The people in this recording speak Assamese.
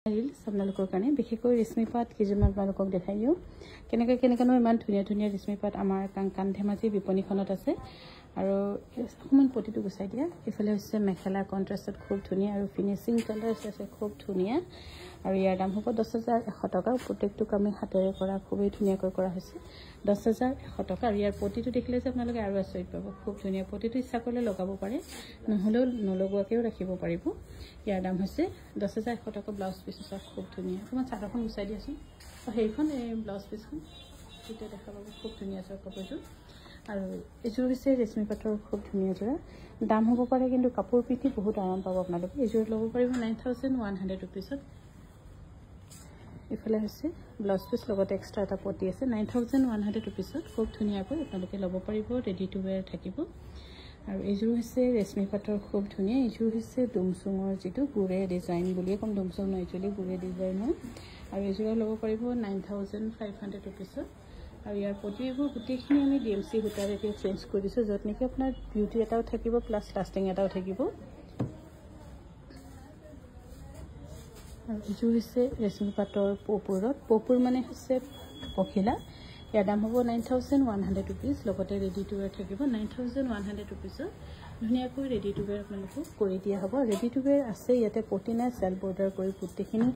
ৰিলছ আপোনালোকৰ কাৰণে বিশেষকৈ ৰেশমী পাট কিজুমান আপোনালোকক দেখাই দিওঁ কেনেকৈ ইমান ধুনীয়া ধুনীয়া ৰেশমী পাট আমাৰ কাণ ধেমাজি বিপণীখনত আছে আৰু অকণমান পটিটো গুচাই দিয়া ইফালে হৈছে মেখেলা কন্ট্ৰাষ্টত খুব ধুনীয়া আৰু ফিনিচিং কালাৰ আছে খুব ধুনীয়া আৰু ইয়াৰ দাম হ'ব 10,100 টকা প্ৰত্যেকটো কামে হাতেৰে কৰা খুবেই ধুনীয়াকৈ কৰা হৈছে 10,100 টকা আৰু ইয়াৰ পটিটো দেখিলে যে আপোনালোকে আৰু আচৰিত পাব খুব ধুনীয়া পটিটো ইচ্ছা কৰিলে লগাব পাৰে নহ'লেও নলগোৱাকেও ৰাখিব পাৰিব ইয়াৰ দাম হৈছে 10,100 টকা ব্লাউজ পিচ খুব ধুনীয়া অকণমান চাদৰখন গুচাই দিয়াচোন সেইখন এই ব্লাউজ পিচখন এইটো দেখা পাব খুব ধুনীয়া আছে কাপোৰটো আৰু এইযোৰ হৈছে ৰেশমী পাটৰ খুব ধুনীয়া যোৰা দাম হ'ব পাৰে কিন্তু কাপোৰ পিঠি বহুত আৰাম পাব আপোনালোকে এইযোৰ ল'ব পাৰিব 9,100 ৰুপিছত ইফালে হৈছে ব্লাউজ পিচ লগতে এক্সট্ৰা এটা পটি আছে 9,100 ৰুপিছত খুব ধুনীয়াকৈ আপোনালোকে ল'ব পাৰিব ৰেডি টু ৱেৰ থাকিব আৰু এইযোৰ হৈছে ৰেশমী পাটৰ খুব ধুনীয়া এইযোৰ হৈছে ডুমচুঙৰ যিটো গুৰে ডিজাইন বুলিয়ে ক'ম ডুমচুং নহয় একচুৱেলি গুৰে ডিজাইন হয় আৰু এইযোৰ ল'ব পাৰিব 9,500 ৰুপিছত আৰু ইয়াৰ পটিবোৰ গোটেইখিনি আমি DMC সূতাৰে এতিয়া চেঞ্জ কৰি দিছোঁ য'ত নেকি আপোনাৰ বিউটি এটাও থাকিব প্লাছ লাষ্টিং এটাও থাকিব আৰু এইযোৰ হৈছে ৰেশমী পাটৰ পপুৰ মানে হৈছে পখিলা ইয়াৰ দাম হ'ব 9,100 ৰুপিজ লগতে ৰেডি টু ৱেৰ থাকিব 9,100 ৰুপিছত ধুনীয়াকৈ ৰেডি টু ৱেৰ আপোনালোকক কৰি দিয়া হ'ব ৰেডি টু ৱেৰ আছে ইয়াতে পটি নাই চেল বৰ্ডাৰ কৰি গোটেইখিনি